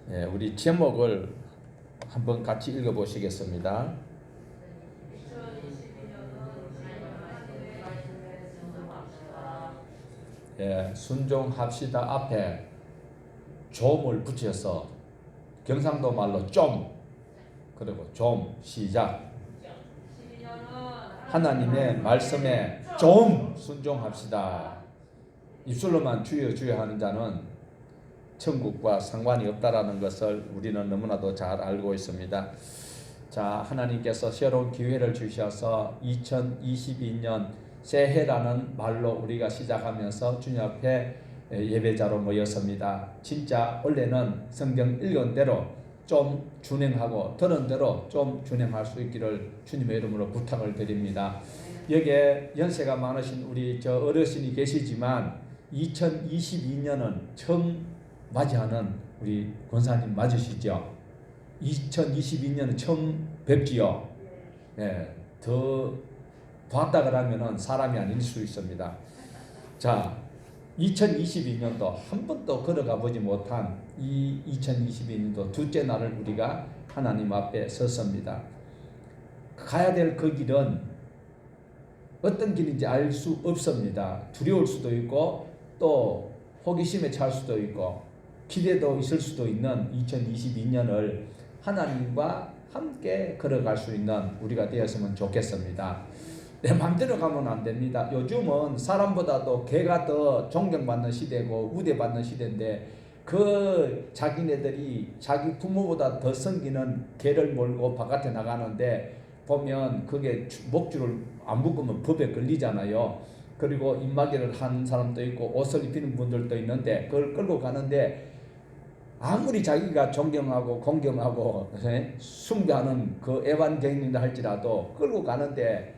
예, 우리 제목을 한번 같이 읽어보시겠습니다. 예, 순종합시다 앞에 좀을 붙여서 경상도 말로 좀, 그리고 좀 시작. 하나님의 말씀에 좀 순종합시다. 입술로만 주여 주여 하는 자는 천국과 상관이 없다라는 것을 우리는 너무나도 잘 알고 있습니다. 자, 하나님께서 새로운 기회를 주셔서 2022년 새해라는 말로 우리가 시작하면서 주님 앞에 예배자로 모였습니다. 진짜 원래는 성경 읽은 대로 좀 준행하고 들은 대로 좀 준행할 수 있기를 주님의 이름으로 부탁을 드립니다. 여기에 연세가 많으신 우리 저 어르신이 계시지만 2022년은 처음 맞이하는 우리 권사님 맞으시죠? 2022년은 처음 뵙지요. 예, 더 봤다 그러면은 사람이 아닐 수 있습니다. 자, 2022년도 한 번도 걸어가 보지 못한 이 2022년도 둘째 날을 우리가 하나님 앞에 섰습니다. 가야 될 그 길은 어떤 길인지 알 수 없습니다. 두려울 수도 있고 또 호기심에 찰 수도 있고 기대도 있을 수도 있는 2022년을 하나님과 함께 걸어갈 수 있는 우리가 되었으면 좋겠습니다. 내 맘대로 가면 안 됩니다. 요즘은 사람보다도 개가 더 존경받는 시대고 우대받는 시대인데 그 자기네들이 자기 부모보다 더 섬기는 개를 몰고 바깥에 나가는데 보면 그게 목줄을 안 묶으면 법에 걸리잖아요. 그리고 입마개를 한 사람도 있고 옷을 입히는 분들도 있는데 그걸 끌고 가는데 아무리 자기가 존경하고 공경하고 숭배하는 그 에반게리인이라 할지라도 끌고 가는데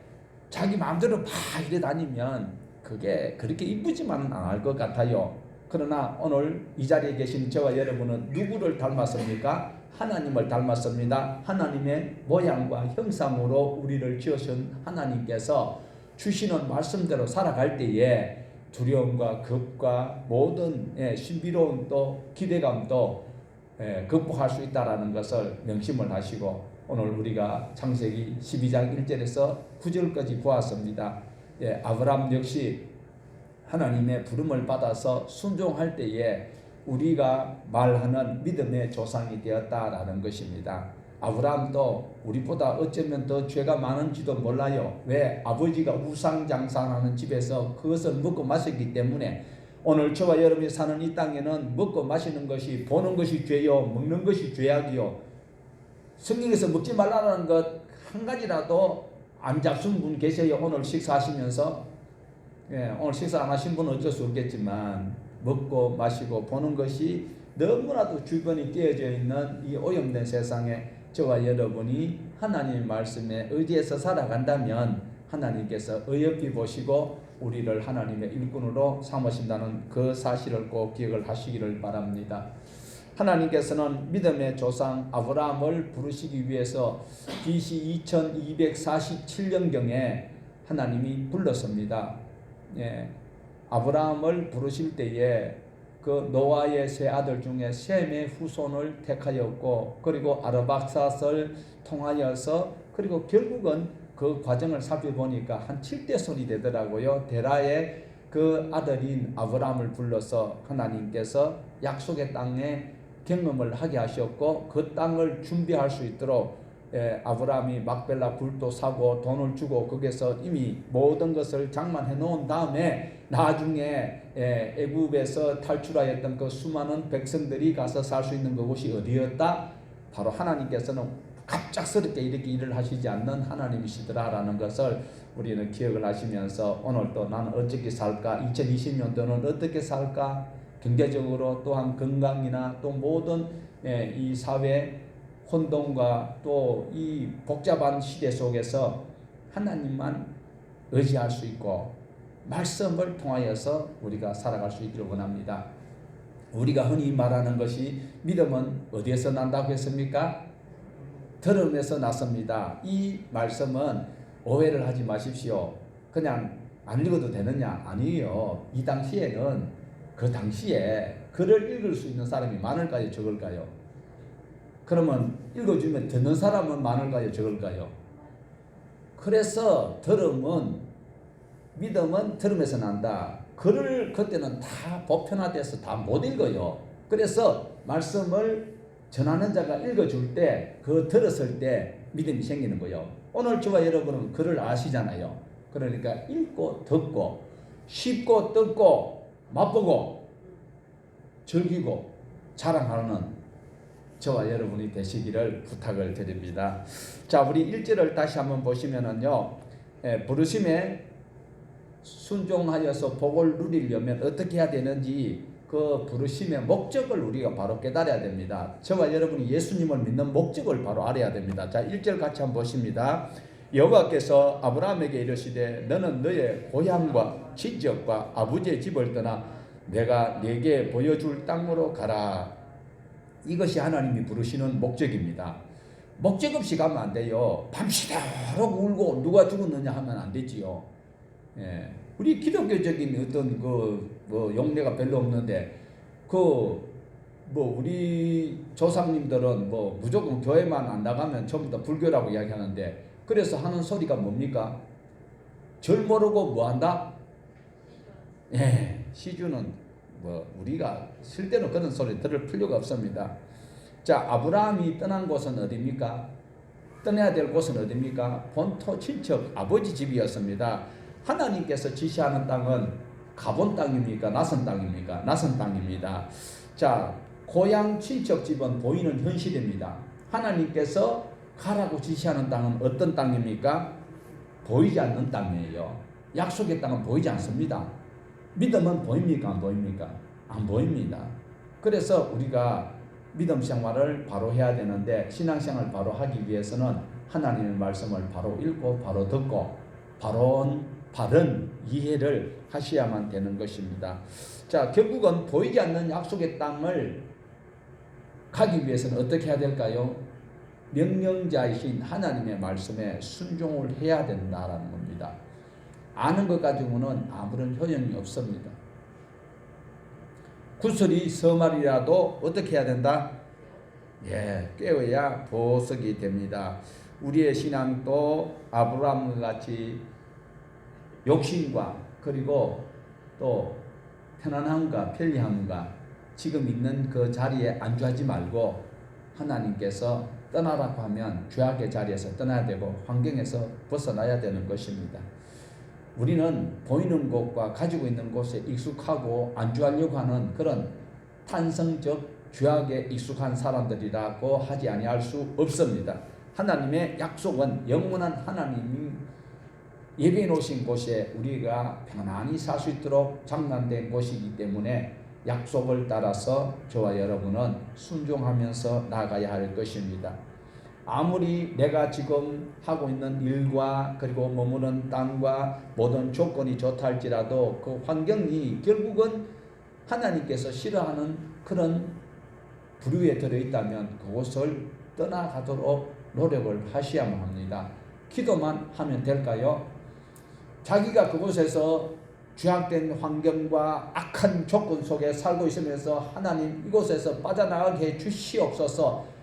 자기 마음대로 막 이래 다니면 그게 그렇게 이쁘지만은 않을 것 같아요. 그러나 오늘 이 자리에 계신 저와 여러분은 누구를 닮았습니까? 하나님을 닮았습니다. 하나님의 모양과 형상으로 우리를 지으신 하나님께서 주시는 말씀대로 살아갈 때에 두려움과 겁과 모든 신비로운 또 기대감도 극복할 수 있다라는 것을 명심을 하시고 오늘 우리가 창세기 12장 1절에서 9절까지 보았습니다. 아브라함 역시 하나님의 부름을 받아서 순종할 때에 우리가 말하는 믿음의 조상이 되었다라는 것입니다. 아브라함도 우리보다 어쩌면 더 죄가 많은지도 몰라요. 왜? 아버지가 우상장사하는 집에서 그것을 먹고 마셨기 때문에 오늘 저와 여러분이 사는 이 땅에는 먹고 마시는 것이 보는 것이 죄요 먹는 것이 죄악이요. 성경에서 먹지 말라는 것 한 가지라도 안 잡순 분 계세요? 오늘 식사하시면서 오늘 식사 안 하신 분은 어쩔 수 없겠지만 먹고 마시고 보는 것이 너무나도 주변이 깨어져 있는 이 오염된 세상에 저와 여러분이 하나님의 말씀에 의지해서 살아간다면 하나님께서 어여삐 보시고 우리를 하나님의 일꾼으로 삼으신다는 그 사실을 꼭 기억을 하시기를 바랍니다. 하나님께서는 믿음의 조상 아브라함을 부르시기 위해서 BC 2247년경에 하나님이 불렀습니다. 아브라함을 부르실 때에 그 노아의 세 아들 중에 셈의 후손을 택하였고 그리고 아르박삿을 통하여서 그리고 결국은 그 과정을 살펴보니까 한 7대손이 되더라고요. 데라의 그 아들인 아브라함을 불러서 하나님께서 약속의 땅에 경험을 하게 하셨고 그 땅을 준비할 수 있도록 아브라함이 막벨라 굴도 사고 돈을 주고 거기서 이미 모든 것을 장만해 놓은 다음에 나중에 애굽에서 탈출하였던 그 수많은 백성들이 가서 살 수 있는 그곳이 어디였다? 바로 하나님께서는 갑작스럽게 이렇게 일을 하시지 않는 하나님이시더라라는 것을 우리는 기억을 하시면서 오늘 또 나는 어떻게 살까? 2020년도는 어떻게 살까? 경제적으로 또한 건강이나 또 모든 이 사회 혼돈과 또 이 복잡한 시대 속에서 하나님만 의지할 수 있고 말씀을 통하여서 우리가 살아갈 수 있기를 원합니다. 우리가 흔히 말하는 것이 믿음은 어디에서 난다고 했습니까? 들음에서 났습니다. 이 말씀은 오해를 하지 마십시오. 그냥 안 읽어도 되느냐? 아니에요. 이 당시에는 그 당시에 글을 읽을 수 있는 사람이 많을까요? 적을까요? 그러면 읽어주면 듣는 사람은 많을까요? 적을까요? 그래서 믿음은 들음에서 난다. 글을 그때는 다 보편화돼서 다 못 읽어요. 그래서 말씀을 전하는 자가 읽어줄 때, 그 들었을 때 믿음이 생기는 거예요. 오늘 저와 여러분은 글을 아시잖아요. 그러니까 읽고 듣고 쉽고 듣고 맛보고 즐기고 자랑하는 저와 여러분이 되시기를 부탁을 드립니다. 자, 우리 1절을 다시 한번 보시면은요, 부르심에 순종하여서 복을 누리려면 어떻게 해야 되는지 그 부르심의 목적을 우리가 바로 깨달아야 됩니다. 저와 여러분이 예수님을 믿는 목적을 바로 알아야 됩니다. 자, 1절 같이 한번 보십니다. 여호와께서 아브라함에게 이르시되 너는 너의 고향과 친척과 아버지의 집을 떠나 내가 네게 보여줄 땅으로 가라. 이것이 하나님이 부르시는 목적입니다. 목적 없이 가면 안 돼요. 밤새도록 울고 누가 죽었느냐 하면 안 되지요. 우리 기독교적인 어떤 용례가 별로 없는데 우리 조상님들은 무조건 교회만 안 나가면 전부 다 불교라고 이야기하는데, 그래서 하는 소리가 뭡니까? 절 모르고 뭐 한다? 시주는 우리가 실제로 그런 소리 들을 필요가 없습니다. 자, 아브라함이 떠난 곳은 어디입니까? 떠나야 될 곳은 어디입니까? 본토 친척 아버지 집이었습니다. 하나님께서 지시하는 땅은 가본 땅입니까? 낯선 땅입니까? 낯선 땅입니다. 자, 고향 친척 집은 보이는 현실입니다. 하나님께서 가라고 지시하는 땅은 어떤 땅입니까? 보이지 않는 땅이에요. 약속의 땅은 보이지 않습니다. 믿음은 보입니까? 안 보입니까? 안 보입니다. 그래서 우리가 믿음 생활을 바로 해야 되는데, 신앙생활을 바로 하기 위해서는 하나님의 말씀을 바로 읽고 바로 듣고 바른 이해를 하셔야만 되는 것입니다. 자, 결국은 보이지 않는 약속의 땅을 가기 위해서는 어떻게 해야 될까요? 명령자이신 하나님의 말씀에 순종을 해야 된다라는 겁니다. 아는 것 가지고는 아무런 효용이 없습니다. 구슬이 서말이라도 어떻게 해야 된다? 깨어야 보석이 됩니다. 우리의 신앙도 아브라함과 같이 욕심과 그리고 또 편안함과 편리함과 지금 있는 그 자리에 안주하지 말고, 하나님께서 떠나라고 하면 죄악의 자리에서 떠나야 되고 환경에서 벗어나야 되는 것입니다. 우리는 보이는 곳과 가지고 있는 곳에 익숙하고 안주하려고 하는 그런 탄성적 죄악에 익숙한 사람들이라고 하지 아니할 수 없습니다. 하나님의 약속은 영원한 하나님이 예비해 놓으신 곳에 우리가 편안히 살 수 있도록 장만된 곳이기 때문에 약속을 따라서 저와 여러분은 순종하면서 나아가야 할 것입니다. 아무리 내가 지금 하고 있는 일과 그리고 머무는 땅과 모든 조건이 좋다 할지라도 그 환경이 결국은 하나님께서 싫어하는 그런 부류에 들어있다면 그곳을 떠나가도록 노력을 하셔야만 합니다. 기도만 하면 될까요? 자기가 그곳에서 죄악된 환경과 악한 조건 속에 살고 있으면서 하나님 이곳에서 빠져나가게 해 주시옵소서.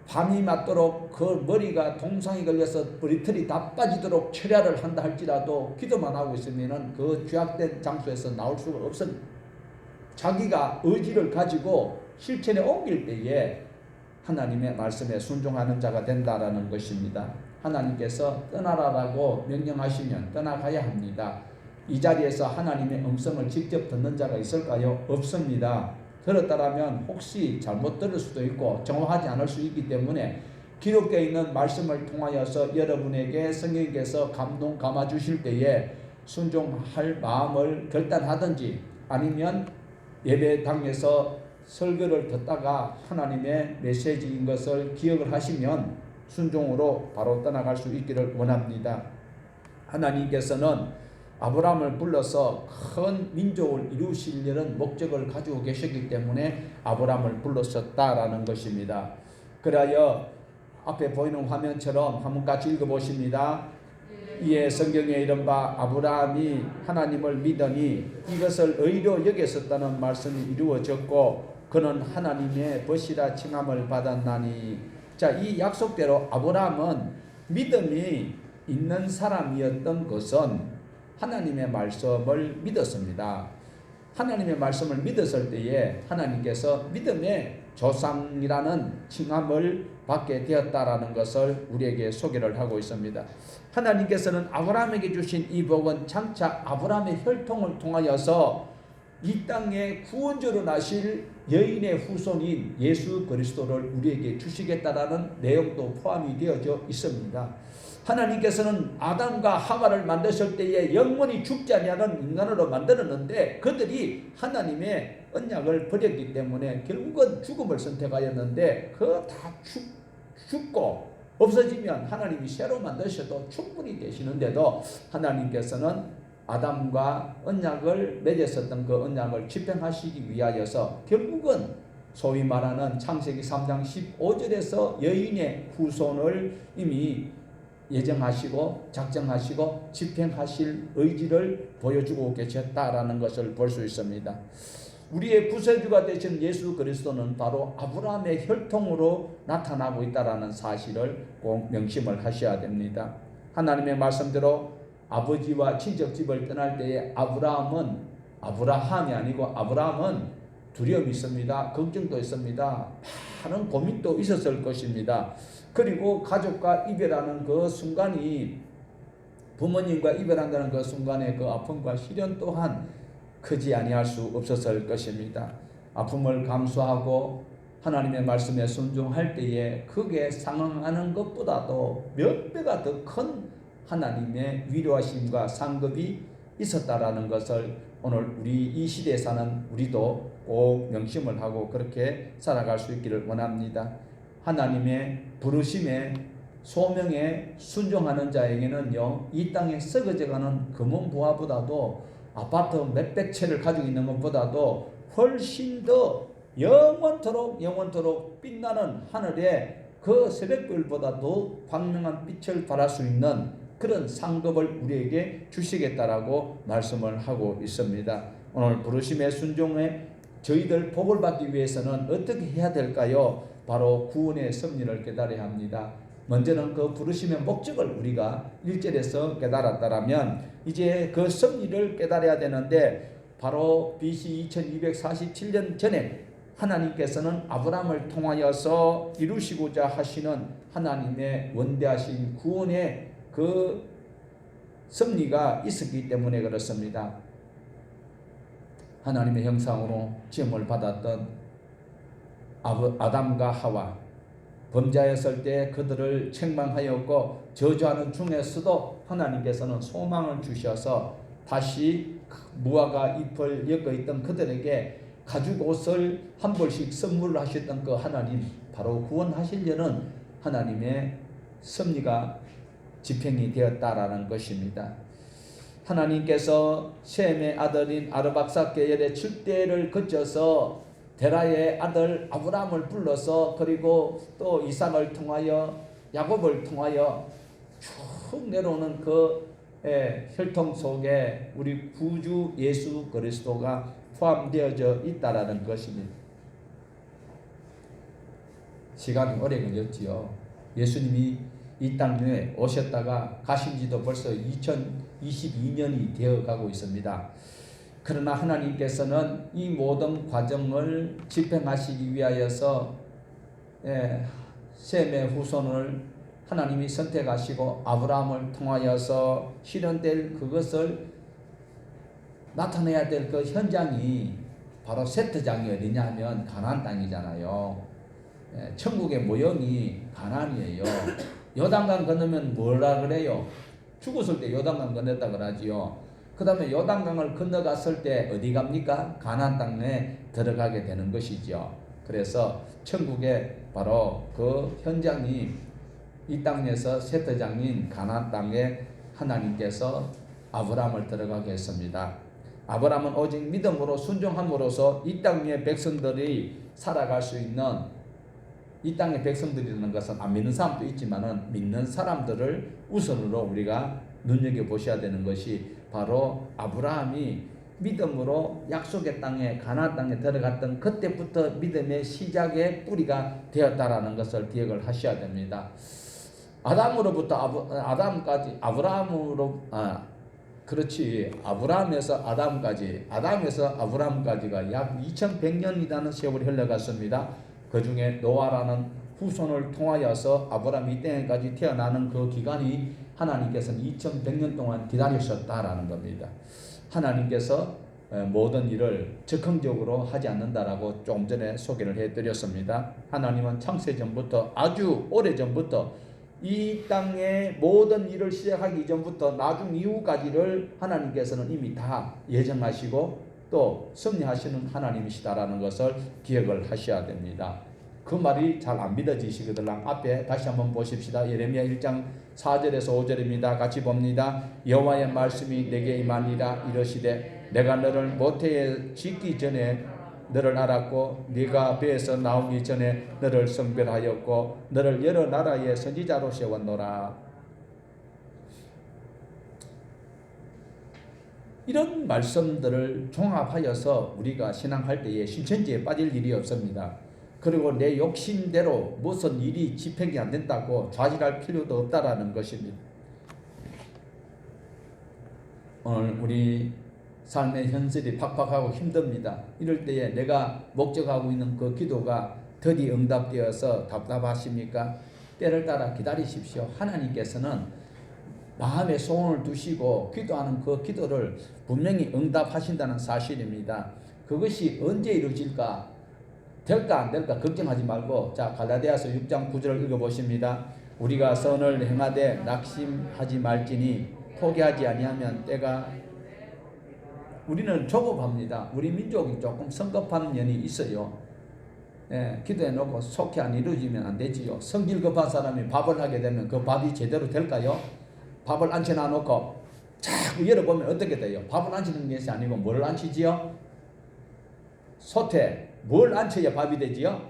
밤이 맞도록 그 머리가 동상이 걸려서 머리털이 다 빠지도록 철야를 한다 할지라도 기도만 하고 있으면 그 죄악된 장소에서 나올 수가 없습니다. 자기가 의지를 가지고 실천에 옮길 때에 하나님의 말씀에 순종하는 자가 된다라는 것입니다. 하나님께서 떠나라라고 명령하시면 떠나가야 합니다. 이 자리에서 하나님의 음성을 직접 듣는 자가 있을까요? 없습니다. 들었다라면 혹시 잘못 들을 수도 있고 정확하지 않을 수 있기 때문에 기록되어 있는 말씀을 통하여서 여러분에게 성령께서 감동 감아 주실 때에 순종할 마음을 결단하든지, 아니면 예배당에서 설교를 듣다가 하나님의 메시지인 것을 기억을 하시면 순종으로 바로 떠나갈 수 있기를 원합니다. 하나님께서는 아브라함을 불러서 큰 민족을 이루시려는 목적을 가지고 계셨기 때문에 아브라함을 불렀었다라는 것입니다. 그래야 앞에 보이는 화면처럼 한번 같이 읽어보십니다. 이에 성경에 이른바 아브라함이 하나님을 믿으니 이것을 의로 여겼었다는 말씀이 이루어졌고, 그는 하나님의 벗이라 칭함을 받았나니. 자, 이 약속대로 아브라함은 믿음이 있는 사람이었던 것은 하나님의 말씀을 믿었습니다. 하나님의 말씀을 믿었을 때에 하나님께서 믿음의 조상이라는 칭함을 받게 되었다라는 것을 우리에게 소개를 하고 있습니다. 하나님께서는 아브라함에게 주신 이 복은 장차 아브라함의 혈통을 통하여서 이 땅에 구원주로 나실 여인의 후손인 예수 그리스도를 우리에게 주시겠다라는 내용도 포함이 되어져 있습니다. 하나님께서는 아담과 하와를 만드실 때에 영원히 죽지 아니하는 인간으로 만들었는데 그들이 하나님의 언약을 버렸기 때문에 결국은 죽음을 선택하였는데 그거 다 죽고 없어지면 하나님이 새로 만드셔도 충분히 되시는데도 하나님께서는 아담과 언약을 맺었었던 그 언약을 집행하시기 위하여서 결국은 소위 말하는 창세기 3장 15절에서 여인의 후손을 이미 예정하시고 작정하시고 집행하실 의지를 보여주고 계셨다라는 것을 볼 수 있습니다. 우리의 구세주가 되신 예수 그리스도는 바로 아브라함의 혈통으로 나타나고 있다라는 사실을 꼭 명심을 하셔야 됩니다. 하나님의 말씀대로 아버지와 친척집을 떠날 때에 아브라함이 아니고 아브라함은 두려움이 있습니다. 걱정도 있습니다. 많은 고민도 있었을 것입니다. 그리고 가족과 이별하는 그 순간이 부모님과 이별한다는 그 순간의 그 아픔과 시련 또한 크지 아니할 수 없었을 것입니다. 아픔을 감수하고 하나님의 말씀에 순종할 때에 그게 상응하는 것보다도 몇 배가 더 큰 하나님의 위로하심과 상급이 있었다라는 것을 오늘 우리 이 시대에 사는 우리도 꼭 명심을 하고 그렇게 살아갈 수 있기를 원합니다. 하나님의 부르심에 소명에 순종하는 자에게는요, 이 땅에 썩어져가는 금은 부하보다도 아파트 몇백 채를 가지고 있는 것보다도 훨씬 더 영원토록 빛나는 하늘에 그 새벽별보다도 광명한 빛을 발할 수 있는 그런 상급을 우리에게 주시겠다라고 말씀을 하고 있습니다. 오늘 부르심의 순종에 저희들 복을 받기 위해서는 어떻게 해야 될까요? 바로 구원의 섭리를 깨달아야 합니다. 먼저는 그 부르심의 목적을 우리가 1절에서 깨달았다라면 이제 그 섭리를 깨달아야 되는데 바로 BC 2247년 전에 하나님께서는 아브라함을 통하여서 이루시고자 하시는 하나님의 원대하신 구원의 그 섭리가 있었기 때문에 그렇습니다. 하나님의 형상으로 지음을 받았던 아담과 하와 범죄하였을 때 그들을 책망하였고 저주하는 중에서도 하나님께서는 소망을 주셔서 다시 무화과 잎을 엮어 있던 그들에게 가죽 옷을 한 벌씩 선물을 하셨던 그 하나님, 바로 구원하시려는 하나님의 섭리가 집행이 되었다라는 것입니다. 하나님께서 셈의 아들인 아르박삭 계열의 7대를 거쳐서 데라의 아들 아브라함을 불러서 그리고 또 이삭을 통하여 야곱을 통하여 쭉 내려오는 그 혈통 속에 우리 구주 예수 그리스도가 포함되어져 있다라는 것입니다. 시간이 오래 걸렸지요. 예수님이 이 땅에 오셨다가 가신 지도 벌써 2022년이 되어가고 있습니다. 그러나 하나님께서는 이 모든 과정을 집행하시기 위하여서 셈의 후손을 하나님이 선택하시고 아브라함을 통하여서 실현될 그것을 나타내야 될 그 현장이 바로 세트장이 어디냐 하면 가나안 땅이잖아요. 천국의 모형이 가나안이에요. 요단강 건너면 뭐라 그래요? 죽었을 때 요단강 건넜다 그러지요. 그 다음에 요단강을 건너갔을 때 어디 갑니까? 가나안 땅에 들어가게 되는 것이죠. 그래서 천국의 바로 그 현장이 이 땅에서 세트장인 가나안 땅에 하나님께서 아브라함을 들어가게 했습니다. 아브라함은 오직 믿음으로 순종함으로써 이 땅의 백성들이 살아갈 수 있는, 이 땅의 백성들이라는 것은 안 믿는 사람도 있지만은 믿는 사람들을 우선으로 우리가 눈여겨보셔야 되는 것이 바로 아브라함이 믿음으로 약속의 땅에 가나안 땅에 들어갔던 그때부터 믿음의 시작의 뿌리가 되었다라는 것을 기억을 하셔야 됩니다. 아담으로부터 아담까지 아브라함에서 아담까지, 아담에서 아브라함까지가 약 2100년이라는 세월이 흘러갔습니다. 그 중에 노아라는 후손을 통하여서 아브라함이 이 땅에까지 태어나는 그 기간이 하나님께서는 2100년 동안 기다리셨다라는 겁니다. 하나님께서 모든 일을 즉흥적으로 하지 않는다라고 조금 전에 소개를 해드렸습니다. 하나님은 창세전부터 아주 오래전부터 이 땅의 모든 일을 시작하기 전부터 나중 이후까지를 하나님께서는 이미 다 예정하시고 또 섭리하시는 하나님이시다라는 것을 기억을 하셔야 됩니다. 그 말이 잘 안 믿어지시거든요. 앞에 다시 한번 보십시다. 예레미야 1장 4절에서 5절입니다. 같이 봅니다. 여호와의 말씀이 내게 임하니라. 이르시되 내가 너를 모태에 짓기 전에 너를 알았고 네가 배에서 나오기 전에 너를 성별하였고 너를 여러 나라의 선지자로 세웠노라. 이런 말씀들을 종합하여서 우리가 신앙할 때에 신천지에 빠질 일이 없습니다. 그리고 내 욕심대로 무슨 일이 집행이 안 된다고 좌절할 필요도 없다라는 것입니다. 오늘 우리 삶의 현실이 팍팍하고 힘듭니다. 이럴 때에 내가 목적하고 있는 그 기도가 더디 응답되어서 답답하십니까? 때를 따라 기다리십시오. 하나님께서는 마음에 소원을 두시고 기도하는 그 기도를 분명히 응답하신다는 사실입니다. 그것이 언제 이루어질까? 될까 안 될까 걱정하지 말고, 자 갈라디아서 6장 9절을 읽어보십니다. 우리가 선을 행하되 낙심하지 말지니 포기하지 아니하면 때가, 우리는 조급합니다. 우리 민족이 조금 성급한 면이 있어요. 기도해 놓고 속히 안 이루어지면 안 되지요. 성질 급한 사람이 밥을 하게 되면 그 밥이 제대로 될까요? 밥을 앉혀놔 놓고 자꾸 열어보면 어떻게 돼요? 밥을 앉히는 것이 아니고 뭐를 앉히지요? 솥에 뭘 앉혀야 밥이 되지요?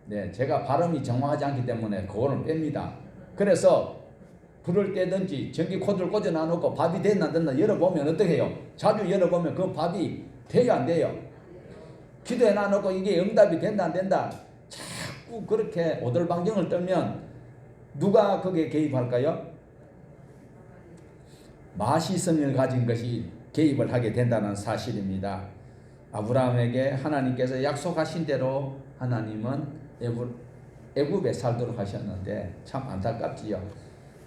네, 제가 발음이 정확하지 않기 때문에 그거는 뺍니다. 그래서 불을 떼든지 전기 코드를 꽂아놔 놓고 밥이 됐나 안 됐나 열어보면 어떻게 해요? 자주 열어보면 그 밥이 돼요 안 돼요? 기도해 놔 놓고 이게 응답이 된다 안 된다 자꾸 그렇게 오돌방정을 떨면 누가 거기에 개입할까요? 마시성을 가진 것이 개입을 하게 된다는 사실입니다. 아브라함에게 하나님께서 약속하신 대로 하나님은 애굽에 살도록 하셨는데 참 안타깝지요.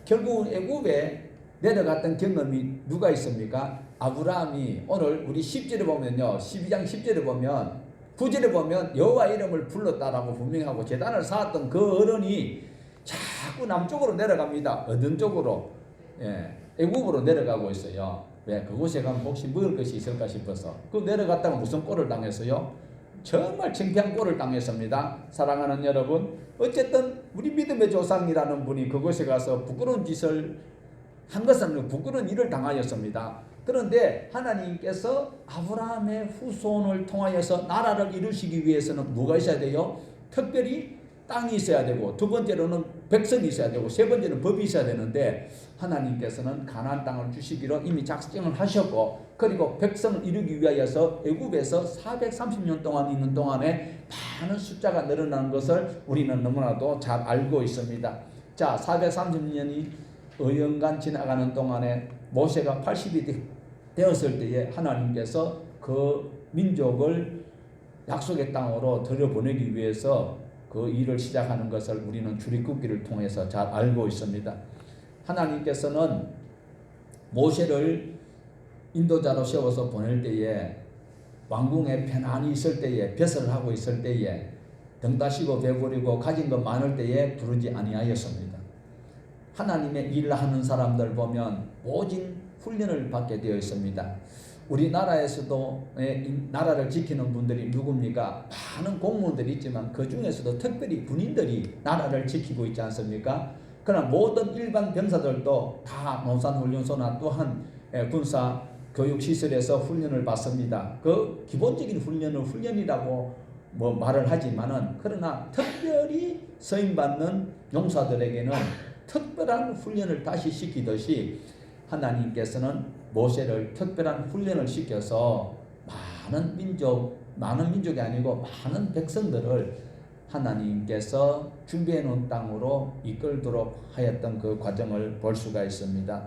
결국 애굽에 내려갔던 경험이 누가 있습니까? 아브라함이. 오늘 우리 10절에 보면요, 12장 10절에 보면 9절에 보면 여호와 이름을 불렀다라고 분명히 하고 제단을 쌓았던 그 어른이 자꾸 남쪽으로 내려갑니다. 어떤 쪽으로? 애굽으로 내려가고 있어요. 왜? 그곳에 가면 혹시 먹을 것이 있을까 싶어서. 그 내려갔다가 무슨 꼴을 당했어요? 정말 창피한 꼴을 당했습니다. 사랑하는 여러분, 어쨌든 우리 믿음의 조상이라는 분이 그곳에 가서 부끄러운 짓을 한 것은 아니고 부끄러운 일을 당하였습니다. 그런데 하나님께서 아브라함의 후손을 통하여서 나라를 이루시기 위해서는 뭐가 있어야 돼요? 특별히 땅이 있어야 되고, 두 번째로는 백성이 있어야 되고, 세 번째는 법이 있어야 되는데 하나님께서는 가나안 땅을 주시기로 이미 작정을 하셨고, 그리고 백성을 이루기 위하여서 애굽에서 430년 동안 있는 동안에 많은 숫자가 늘어나는 것을 우리는 너무나도 잘 알고 있습니다. 자, 430년이 어연간 지나가는 동안에 모세가 80이 되었을 때에 하나님께서 그 민족을 약속의 땅으로 들여보내기 위해서 그 일을 시작하는 것을 우리는 출애굽기를 통해서 잘 알고 있습니다. 하나님께서는 모세를 인도자로 세워서 보낼 때에 왕궁에 편안히 있을 때에, 벼슬을 하고 있을 때에, 등 따시고 배부리고 가진 것 많을 때에 부르지 아니하였습니다. 하나님의 일을 하는 사람들 보면 모진 훈련을 받게 되어 있습니다. 우리나라에서도 나라를 지키는 분들이 누굽니까? 많은 공무원들이 있지만 그 중에서도 특별히 군인들이 나라를 지키고 있지 않습니까? 그러나 모든 일반 병사들도 다 농산훈련소나 또한 군사 교육시설에서 훈련을 받습니다. 그 기본적인 훈련을 훈련이라고 말을 하지만은, 그러나 특별히 서임받는 용사들에게는 특별한 훈련을 다시 시키듯이 하나님께서는 모세를 특별한 훈련을 시켜서 많은 민족이 아니고 많은 백성들을 하나님께서 준비해 놓은 땅으로 이끌도록 하였던 그 과정을 볼 수가 있습니다.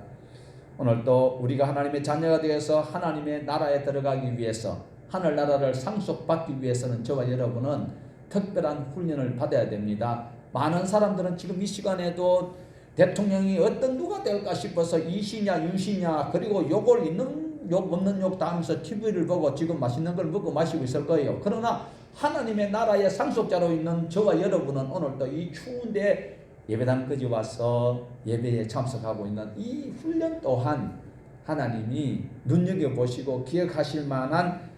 오늘도 우리가 하나님의 자녀가 되어서 하나님의 나라에 들어가기 위해서, 하늘나라를 상속받기 위해서는 저와 여러분은 특별한 훈련을 받아야 됩니다. 많은 사람들은 지금 이 시간에도 대통령이 어떤 누가 될까 싶어서 이시냐 유시냐, 그리고 욕을 있는 욕 없는 욕 다 하면서 TV를 보고 지금 맛있는 걸 먹고 마시고 있을 거예요. 그러나 하나님의 나라의 상속자로 있는 저와 여러분은 오늘도 이 추운데 예배당까지 와서 예배에 참석하고 있는 이 훈련 또한 하나님이 눈여겨보시고 기억하실 만한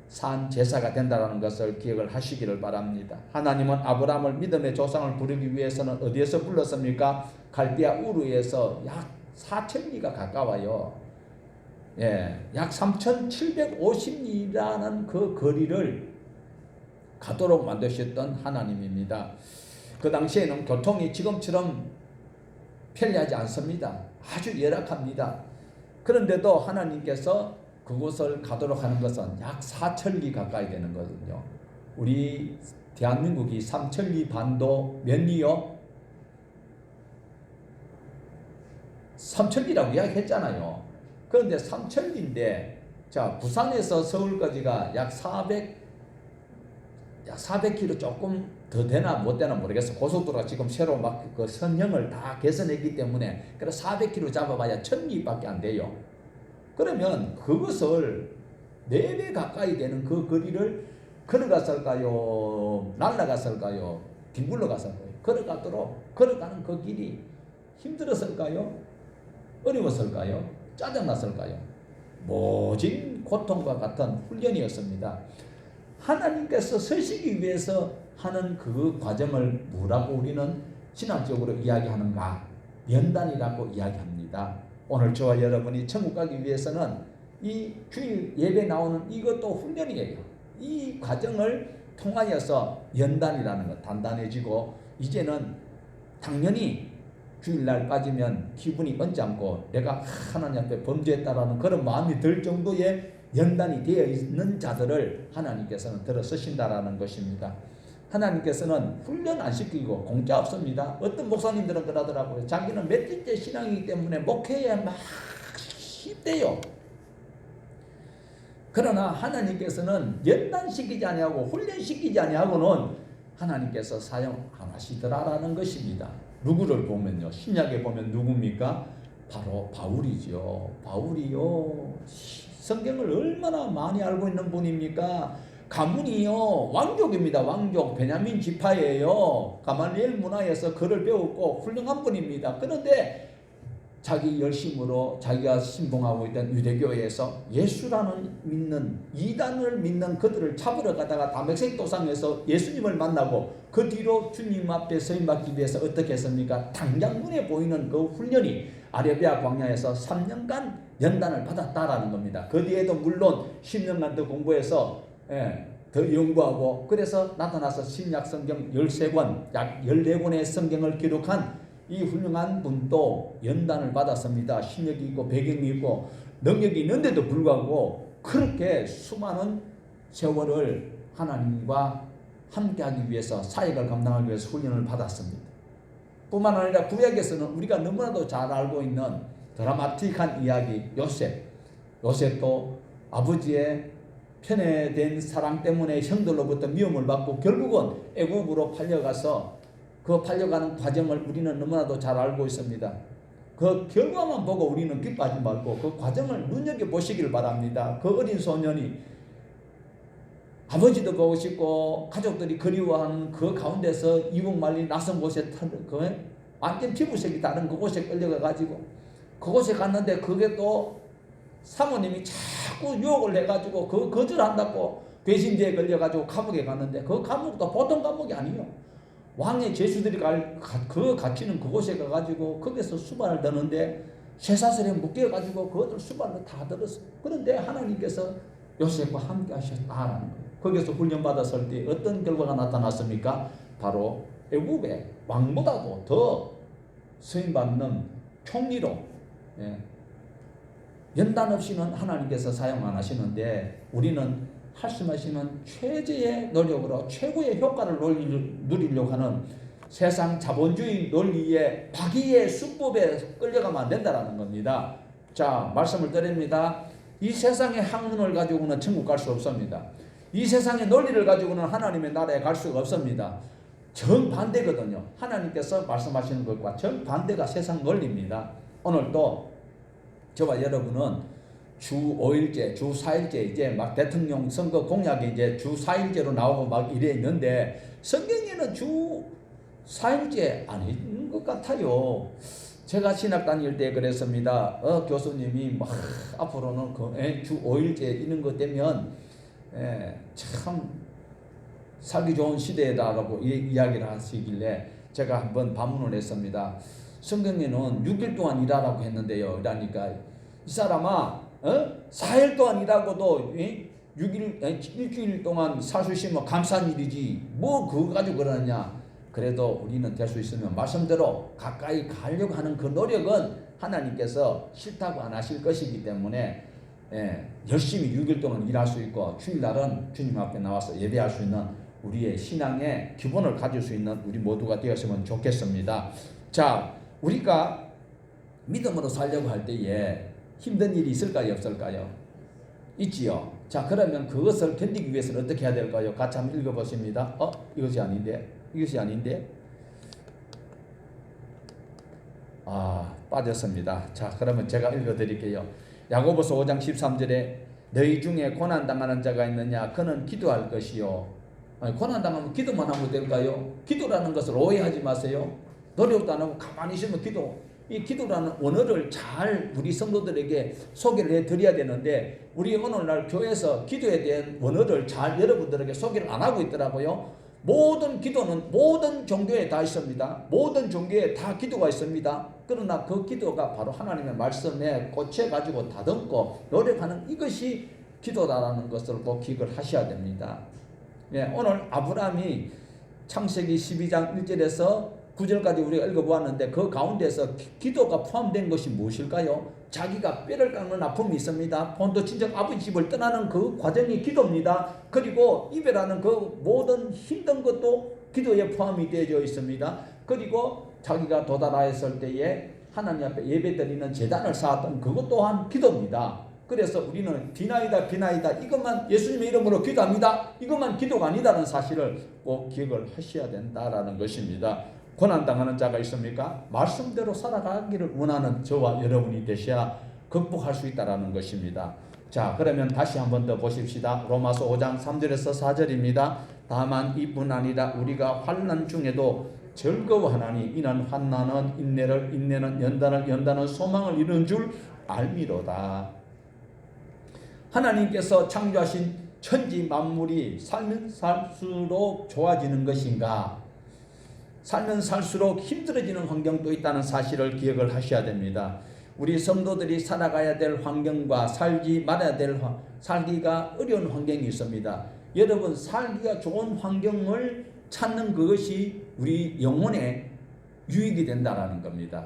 산 제사가 된다는 것을 기억을 하시기를 바랍니다. 하나님은 아브라함을 믿음의 조상을 부르기 위해서는 어디에서 불렀습니까? 갈대아 우르에서 약 4,000리가 가까워요. 약 3,750리라는 그 거리를 가도록 만드셨던 하나님입니다. 그 당시에는 교통이 지금처럼 편리하지 않습니다. 아주 열악합니다. 그런데도 하나님께서 그곳을 가도록 하는 것은 약 4,000리 가까이 되는 거거든요. 우리 대한민국이 3,000리 반도 몇 리요? 3,000리라고 이야기했잖아요. 그런데 3,000리인데, 자, 부산에서 서울까지가 약 400km 조금 더 되나 못 되나 모르겠어. 고속도로가 지금 새로 막 그 선형을 다 개선했기 때문에, 그래서 400km 잡아봐야 1,000리밖에 안 돼요. 그러면 그것을 4배 가까이 되는 그 거리를 걸어갔을까요? 날아갔을까요? 뒹굴러 갔을까요? 걸어가는 그 길이 힘들었을까요? 어려웠을까요? 짜증났을까요? 모진 고통과 같은 훈련이었습니다. 하나님께서 서시기 위해서 하는 그 과정을 뭐라고 우리는 신학적으로 이야기하는가? 연단이라고 이야기합니다. 오늘 저와 여러분이 천국 가기 위해서는 이 주일 예배 나오는 이것도 훈련이에요. 이 과정을 통하여서 연단이라는 것, 단단해지고, 이제는 당연히 주일날 빠지면 기분이 언짢고 내가 하나님 앞에 범죄했다라는 그런 마음이 들 정도의 연단이 되어 있는 자들을 하나님께서는 들어 쓰신다라는 것입니다. 하나님께서는 훈련 안 시키고 공짜 없습니다. 어떤 목사님들은 그러더라고요. 자기는 몇째 신앙이기 때문에 목회에 막 힘대요. 그러나 하나님께서는 연단시키지 아니하고 훈련시키지 아니하고는 하나님께서 사용 안 하시더라라는 것입니다. 누구를 보면요, 신약에 보면 누굽니까? 바로 바울이죠. 바울이요, 성경을 얼마나 많이 알고 있는 분입니까? 가문이요, 왕족입니다. 왕족, 베냐민 지파예요. 가말리엘 문화에서 글을 배웠고 훌륭한 분입니다. 그런데 자기 열심으로 자기가 신봉하고 있던 유대교회에서 예수라는 믿는, 이단을 믿는 그들을 잡으러 가다가 다메섹 도상에서 예수님을 만나고 그 뒤로 주님 앞에 서임받기 위해서 어떻게 했습니까? 당장 눈에 보이는 그 훈련이 아라비아 광야에서 3년간 연단을 받았다라는 겁니다. 그 뒤에도 물론 10년간 더 공부해서 더 연구하고, 그래서 나타나서 신약 성경 13권, 약 14권의 성경을 기록한 이 훌륭한 분도 연단을 받았습니다. 신력이 있고 배경이 있고 능력이 있는데도 불구하고 그렇게 수많은 세월을 하나님과 함께하기 위해서, 사역을 감당하기 위해서 훈련을 받았습니다. 뿐만 아니라 구약에서는 우리가 너무나도 잘 알고 있는 드라마틱한 이야기, 요셉도 아버지의 편애된 사랑 때문에 형들로부터 미움을 받고 결국은 애굽으로 팔려가서 그 팔려가는 과정을 우리는 너무나도 잘 알고 있습니다. 그 결과만 보고 우리는 기뻐하지 말고 그 과정을 눈여겨보시길 바랍니다. 그 어린 소년이 아버지도 보고 싶고 가족들이 그리워하는 그 가운데서 이북 말린 낯선 곳에 완전 피부색이 다른 그곳에 끌려가가지고 그곳에 갔는데, 그게 또 사모님이 자꾸 유혹을 해가지고 그 거절한다고 배신죄에 걸려가지고 감옥에 갔는데, 그 감옥도 보통 감옥이 아니에요. 왕의 제수들이 갇히는 그곳에 가가지고 거기서 수발을 드는데 쇠사슬에 묶여가지고 그것을 수발로 다 들었어요. 그런데 하나님께서 요셉과 함께 하셨다라는 거예요. 거기서 훈련받았을 때 어떤 결과가 나타났습니까? 바로 애굽의 왕보다도 더 수임받는 총리로, 연단 없이는 하나님께서 사용 안 하시는데 우리는 말씀하시는 최저의 노력으로 최고의 효과를 누리려고 하는 세상 자본주의 논리의 박이의 수법에 끌려가면 안 된다는 겁니다. 자, 말씀을 드립니다. 이 세상의 학문을 가지고는 천국 갈 수 없습니다. 이 세상의 논리를 가지고는 하나님의 나라에 갈 수가 없습니다. 정반대거든요. 하나님께서 말씀하시는 것과 정반대가 세상 논리입니다. 오늘도 저와 여러분은 주 5일제, 주 4일제 이제 막 대통령 선거 공약이 이제 주 4일제로 나오고 막 이래 있는데 성경에는 주 4일제 아닌 것 같아요. 제가 신학 다닐 때 그랬습니다. 교수님이 막 앞으로는 주 5일제 이런 것 되면 참 살기 좋은 시대다라고 이야기를 하시길래 제가 한번 반문을 했습니다. 성경에는 6일 동안 일하라고 했는데요. 그러니까 이 사람아 4일 동안 일하고도 6일, 일주일 동안 살 수 있으면 감사한 일이지 뭐 그거 가지고 그러느냐. 그래도 우리는 될 수 있으면 말씀대로 가까이 가려고 하는 그 노력은 하나님께서 싫다고 안 하실 것이기 때문에 열심히 6일 동안 일할 수 있고 주일날은 주님 앞에 나와서 예배할 수 있는 우리의 신앙의 기본을 가질 수 있는 우리 모두가 되었으면 좋겠습니다. 자, 우리가 믿음으로 살려고 할 때에 힘든 일이 있을까요? 없을까요? 있지요. 자, 그러면 그것을 견디기 위해서는 어떻게 해야 될까요? 같이 한번 읽어보십니다. 이것이 아닌데? 이것이 아닌데? 빠졌습니다. 자, 그러면 제가 읽어드릴게요. 야고보서 5장 13절에 너희 중에 고난당하는 자가 있느냐? 그는 기도할 것이요. 고난당하면 기도만 하면 될까요? 기도라는 것을 오해하지 마세요. 노력도 안 하고 가만히 있으면 이 기도라는 언어를 잘 우리 성도들에게 소개를 해드려야 되는데 우리 오늘날 교회에서 기도에 대한 언어를 잘 여러분들에게 소개를 안 하고 있더라고요. 모든 기도는 모든 종교에 다 있습니다. 모든 종교에 다 기도가 있습니다. 그러나 그 기도가 바로 하나님의 말씀에 꽂혀가지고 다듬고 노력하는 이것이 기도다라는 것을 꼭 기억을 하셔야 됩니다. 오늘 아브라함이 창세기 12장 1절에서 9절까지 우리가 읽어보았는데 그 가운데서 기도가 포함된 것이 무엇일까요? 자기가 뼈를 깎는 아픔이 있습니다. 본토 친정 아버지 집을 떠나는 그 과정이 기도입니다. 그리고 이별하는 그 모든 힘든 것도 기도에 포함이 되어 있습니다. 그리고 자기가 도달하였을 때에 하나님 앞에 예배드리는 제단을 쌓았던 그것 또한 기도입니다. 그래서 우리는 비나이다 이것만 예수님의 이름으로 기도합니다. 이것만 기도가 아니다는 사실을 꼭 기억을 하셔야 된다라는 것입니다. 고난당하는 자가 있습니까? 말씀대로 살아가기를 원하는 저와 여러분이 되셔야 극복할 수 있다는 것입니다. 자, 그러면 다시 한 번 더 보십시다. 로마서 5장 3절에서 4절입니다. 다만 이뿐 아니라 우리가 환난 중에도 즐거워하나니 이는 환난은 인내를, 인내는 연단을, 연단은 소망을 이루는 줄 알미로다. 하나님께서 창조하신 천지 만물이 살면 살수록 좋아지는 것인가? 살면 살수록 힘들어지는 환경도 있다는 사실을 기억을 하셔야 됩니다. 우리 성도들이 살아가야 될 환경과 살지 말아야 될 살기가 어려운 환경이 있습니다. 여러분, 살기가 좋은 환경을 찾는 그것이 우리 영혼에 유익이 된다는 겁니다.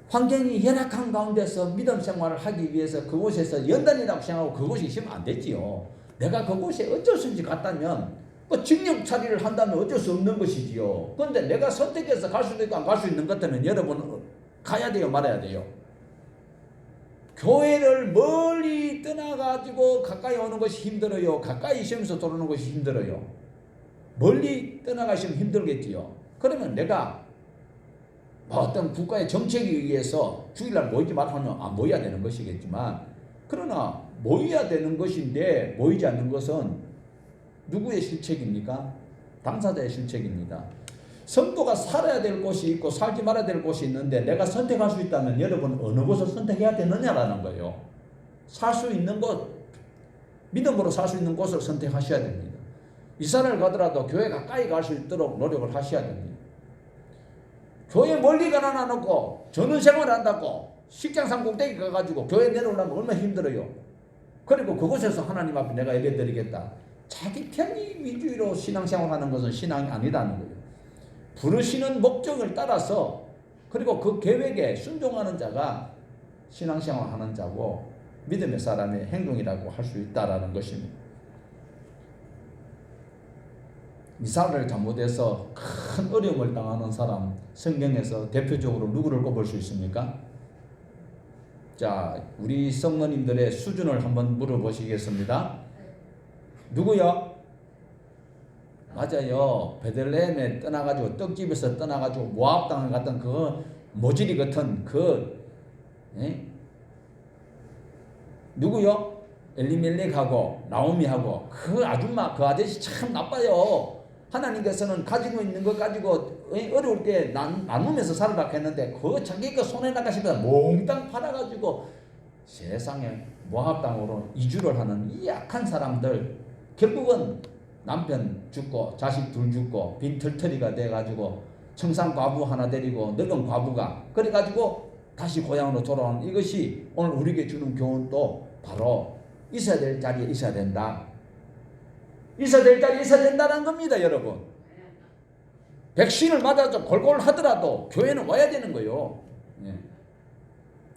환경이 열악한 가운데서 믿음 생활을 하기 위해서 그곳에서 연단이라고 생각하고 그곳에 있으면 안 되지요. 내가 그곳에 어쩔 수 없이 갔다면 직력 처리를 한다면 어쩔 수 없는 것이지요. 그런데 내가 선택해서 갈 수도 있고 안 갈 수 있는 것 때문에 여러분은 가야 돼요, 말아야 돼요. 교회를 멀리 떠나가지고 가까이 오는 것이 힘들어요. 가까이 있으면서 돌아오는 것이 힘들어요. 멀리 떠나가시면 힘들겠지요. 그러면 내가 어떤 국가의 정책에 의해서 주일날 모이지 말하면 안 모여야 되는 것이겠지만, 그러나 모여야 되는 것인데 모이지 않는 것은 누구의 실책입니까? 당사자의 실책입니다. 성도가 살아야 될 곳이 있고 살지 말아야 될 곳이 있는데 내가 선택할 수 있다면 여러분 어느 곳을 선택해야 되느냐라는 거예요. 살 수 있는 곳, 믿음으로 살 수 있는 곳을 선택하셔야 됩니다. 이사를 가더라도 교회 가까이 갈 수 있도록 노력을 하셔야 됩니다. 교회 멀리 가나 놓고 전원 생활을 한다고 식장산 꼭대기 가가지고 교회 내려오려면 얼마나 힘들어요. 그리고 그곳에서 하나님 앞에 내가 예배드리겠다. 자기 편의 위주로 신앙생활하는 것은 신앙이 아니라는 거예요. 부르시는 목적을 따라서 그리고 그 계획에 순종하는 자가 신앙생활 하는 자고 믿음의 사람의 행동이라고 할 수 있다라는 것입니다. 이사를 잘못해서 큰 어려움을 당하는 사람, 성경에서 대표적으로 누구를 꼽을 수 있습니까? 자, 우리 성도님들의 수준을 한번 물어보시겠습니다. 누구요? 맞아요. 베들레헴에 떠나가지고 떡집에서 떠나가지고 모압 땅을 갔던 그 모질이 같은 누구요? 엘리멜렉하고 나오미하고 그 아줌마 그 아저씨 참 나빠요. 하나님께서는 가지고 있는 것 가지고 어려울 때 나누면서 살으라고 했는데 그 자기가 손에 나가시다 몽땅 팔아가지고 세상에 모압 땅으로 이주를 하는 이 약한 사람들, 결국은 남편 죽고 자식 둘 죽고 빈털터리가 돼가지고 청산 과부 하나 데리고 늙은 과부가 그래가지고 다시 고향으로 돌아오는, 이것이 오늘 우리에게 주는 교훈도 바로 있어야 될 자리에 있어야 된다. 있어야 될 자리에 있어야 된다는 겁니다, 여러분. 백신을 맞아서 골골 하더라도 교회는 와야 되는 거예요.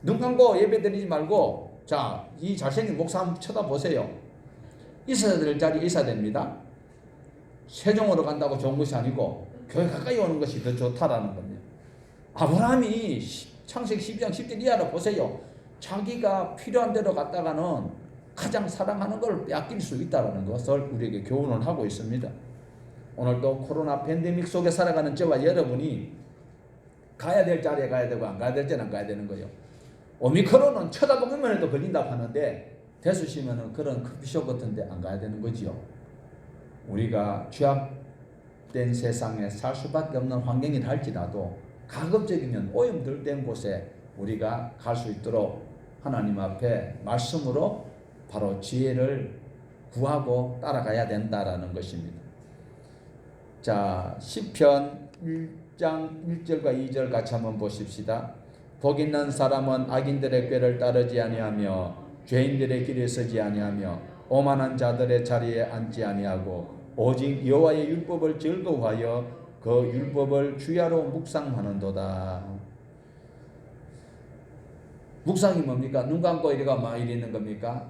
눈 감고 예배 드리지 말고, 자, 이 잘생긴 목사 한번 쳐다보세요. 있어야 될 자리에 있어야 됩니다. 세종으로 간다고 좋은 것이 아니고 교회 가까이 오는 것이 더 좋다라는 겁니다. 아브라함이 창세기 12장 10절 이하로 보세요. 자기가 필요한 대로 갔다가는 가장 사랑하는 걸 빼앗길 수 있다는 것을 우리에게 교훈을 하고 있습니다. 오늘도 코로나 팬데믹 속에 살아가는 저와 여러분이 가야 될 자리에 가야 되고 안 가야 될 때는 안 가야 되는 거예요. 오미크론은 쳐다보기만 해도 걸린다고 하는데 대수시면은 그런 커피숍 같은 데 안 가야 되는 거지요. 우리가 취약된 세상에 살 수밖에 없는 환경이라 할지라도 가급적이면 오염된 곳에 우리가 갈 수 있도록 하나님 앞에 말씀으로 바로 지혜를 구하고 따라가야 된다라는 것입니다. 자, 시편 1장 1절과 2절 같이 한번 보십시다. 복 있는 사람은 악인들의 꾀를 따르지 아니하며 죄인들의 길에 서지 아니하며 오만한 자들의 자리에 앉지 아니하고 오직 여호와의 율법을 즐거워하여 그 율법을 주야로 묵상하는도다. 묵상이 뭡니까? 눈 감고 이래가 막 이러는 겁니까?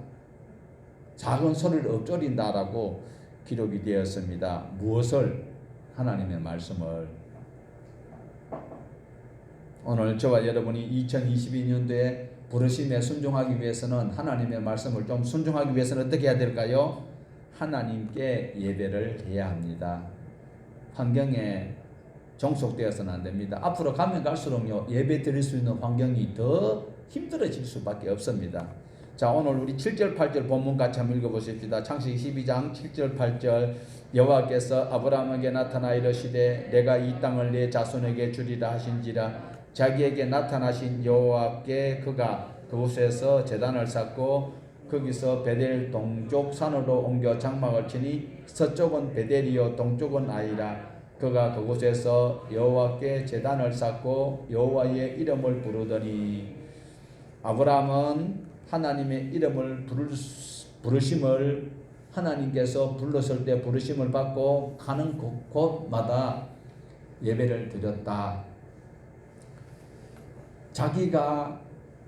작은 소리를 읊조린다라고 기록이 되었습니다. 무엇을? 하나님의 말씀을. 오늘 저와 여러분이 2022년도에 부르심에 순종하기 위해서는 하나님의 말씀을 좀 순종하기 위해서는 어떻게 해야 될까요? 하나님께 예배를 해야 합니다. 환경에 종속되어서는 안 됩니다. 앞으로 가면 갈수록요, 예배 드릴 수 있는 환경이 더 힘들어질 수밖에 없습니다. 자, 오늘 우리 7절 8절 본문 같이 한번 읽어보십시다. 창세기 12장 7절 8절. 여호와께서 아브라함에게 나타나 이르시되 내가 이 땅을 내 자손에게 주리라 하신지라. 자기에게 나타나신 여호와께 그가 그곳에서 제단을 쌓고 거기서 베델 동쪽 산으로 옮겨 장막을 치니 서쪽은 베델이요 동쪽은 아이라. 그가 그곳에서 여호와께 제단을 쌓고 여호와의 이름을 부르더니. 아브라함은 하나님의 이름을 부르심을 하나님께서 불렀을 때 부르심을 받고 가는 곳마다 예배를 드렸다. 자기가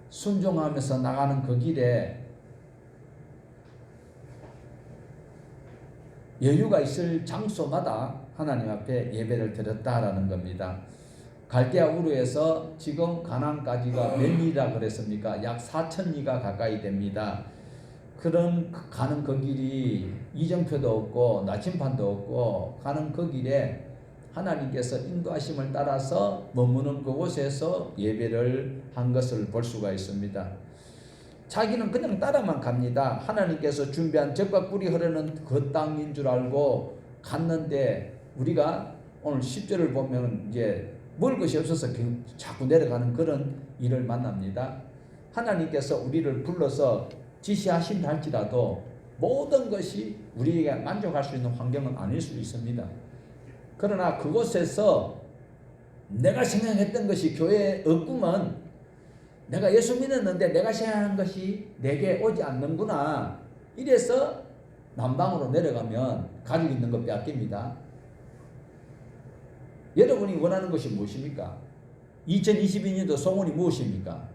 순종하면서 나가는 그 길에 여유가 있을 장소마다 하나님 앞에 예배를 드렸다라는 겁니다. 갈대아 우르에서 지금 가나안까지가 몇 리라 그랬습니까? 약 4,000리가 가까이 됩니다. 그런 가는 그 길이 이정표도 없고 나침판도 없고 가는 그 길에 하나님께서 인도하심을 따라서 머무는 그곳에서 예배를 한 것을 볼 수가 있습니다. 자기는 그냥 따라만 갑니다. 하나님께서 준비한 젖과 꿀이 흐르는 그 땅인 줄 알고 갔는데 우리가 오늘 10절을 보면 이제 먹을 것이 없어서 자꾸 내려가는 그런 일을 만납니다. 하나님께서 우리를 불러서 지시하신다 할지라도 모든 것이 우리에게 만족할 수 있는 환경은 아닐 수 있습니다. 그러나 그곳에서 내가 생각했던 것이 교회에 없구먼, 내가 예수 믿었는데 내가 생각한 것이 내게 오지 않는구나, 이래서 남방으로 내려가면 가지고 있는 것 빼앗깁니다. 여러분이 원하는 것이 무엇입니까? 2022년도 소원이 무엇입니까?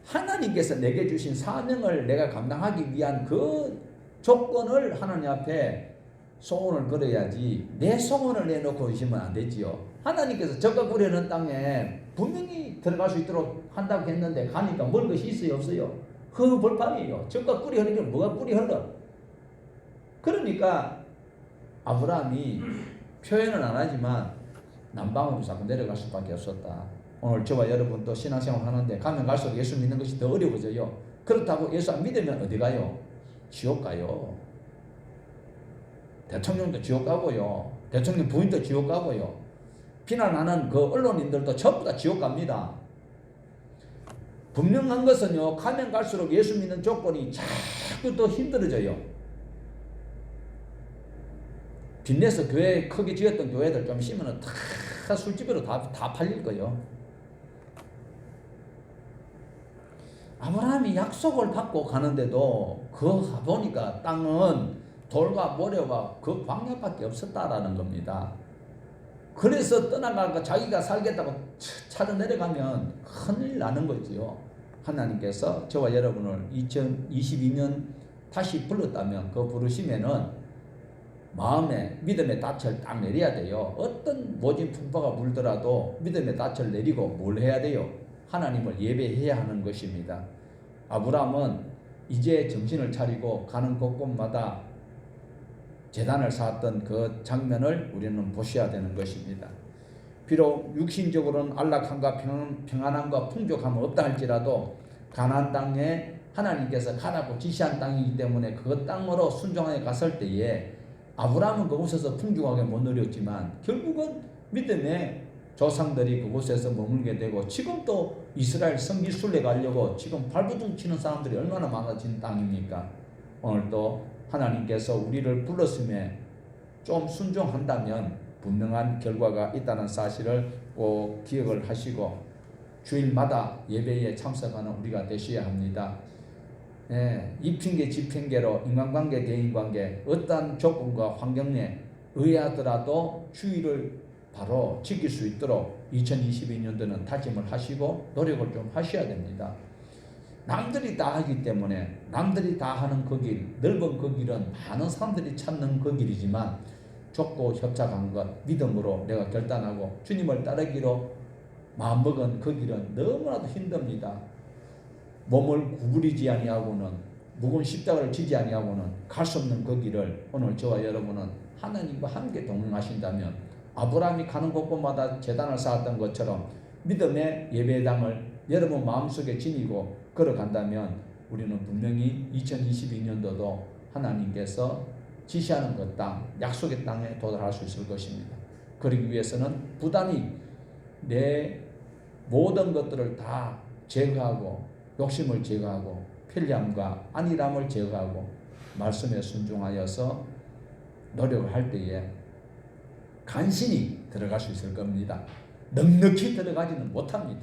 하나님께서 내게 주신 사명을 내가 감당하기 위한 그 조건을 하나님 앞에 소원을 걸어야지 내 소원을 내놓고 있으면 안 되지요. 하나님께서 적과 꿀이는 땅에 분명히 들어갈 수 있도록 한다고 했는데 가니까 먹을 것이 있어요 없어요? 흙벌판이에요. 적과 꿀이 흐르면 뭐가 꿀이 흘러? 그러니까 아브라함이 표현은 안 하지만 남방으로 자꾸 내려갈 수밖에 없었다. 오늘 저와 여러분 또 신앙생활 하는데 가면 갈수록 예수 믿는 것이 더 어려워져요. 그렇다고 예수 안 믿으면 어디 가요? 지옥 가요. 대통령도 지옥 가고요. 대통령 부인도 지옥 가고요. 비난하는 그 언론인들도 전부 다 지옥 갑니다. 분명한 것은요, 가면 갈수록 예수 믿는 조건이 자꾸 더 힘들어져요. 빚내서 교회 크게 지었던 교회들 좀 있으면 다 술집으로 다 팔릴 거예요. 아브라함이 약속을 받고 가는데도 그 가보니까 땅은 돌과 모래와 그 광야밖에 없었다라는 겁니다. 그래서 떠나가고 자기가 살겠다고 차로 내려가면 큰일 나는 거지요. 하나님께서 저와 여러분을 2022년 다시 불렀다면 그 부르시면은 마음에 믿음의 닻을 딱 내려야 돼요. 어떤 모진 풍파가 불더라도 믿음의 닻을 내리고 뭘 해야 돼요? 하나님을 예배해야 하는 것입니다. 아브라함은 이제 정신을 차리고 가는 곳곳마다 제단을 쌓았던 그 장면을 우리는 보셔야 되는 것입니다. 비록 육신적으로는 안락함과 평안함과 풍족함은 없다 할지라도 가나안 땅에 하나님께서 가라고 지시한 땅이기 때문에 그 땅으로 순종하여 갔을 때에 아브라함은 그곳에서 풍족하게 못 누렸지만 결국은 믿음의 조상들이 그곳에서 머물게 되고 지금 또 이스라엘 성지 순례 가려고 지금 발버둥 치는 사람들이 얼마나 많아진 땅입니까? 오늘 또 하나님께서 우리를 불렀음에 좀 순종한다면 분명한 결과가 있다는 사실을 꼭 기억을 하시고 주일마다 예배에 참석하는 우리가 되셔야 합니다. 이 핑계 지 핑계로 인간관계 대인관계 어떠한 조건과 환경에 의하더라도 주의를 바로 지킬 수 있도록 2022년도는 다짐을 하시고 노력을 좀 하셔야 됩니다. 남들이 다 하기 때문에 남들이 다 하는 그 길, 넓은 그 길은 많은 사람들이 찾는 그 길이지만 좁고 협착한 것 믿음으로 내가 결단하고 주님을 따르기로 마음먹은 그 길은 너무나도 힘듭니다. 몸을 구부리지 아니하고는 무거운 십자가를 지지 아니하고는 갈 수 없는 그 길을 오늘 저와 여러분은 하나님과 함께 동행하신다면 아브라함이 가는 곳곳마다 제단을 쌓았던 것처럼 믿음의 예배당을 여러분 마음속에 지니고 걸어간다면 우리는 분명히 2022년도도 하나님께서 지시하는 그 땅, 약속의 땅에 도달할 수 있을 것입니다. 그러기 위해서는 부단히 내 모든 것들을 다 제거하고 욕심을 제거하고 편리함과 안일함을 제거하고 말씀에 순종하여서 노력을 할 때에 간신히 들어갈 수 있을 겁니다. 넉넉히 들어가지는 못합니다.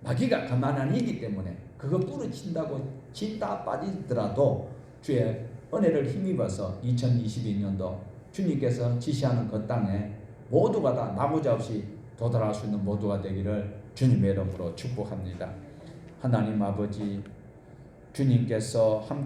마귀가 가만한 이기 때문에 그거 부러친다고 진다 빠지더라도 주의 은혜를 힘입어서 2022년도 주님께서 지시하는 그 땅에 모두가 다 나부자 없이 도달할 수 있는 모두가 되기를 주님의 이름으로 축복합니다. 하나님 아버지, 주님께서 함께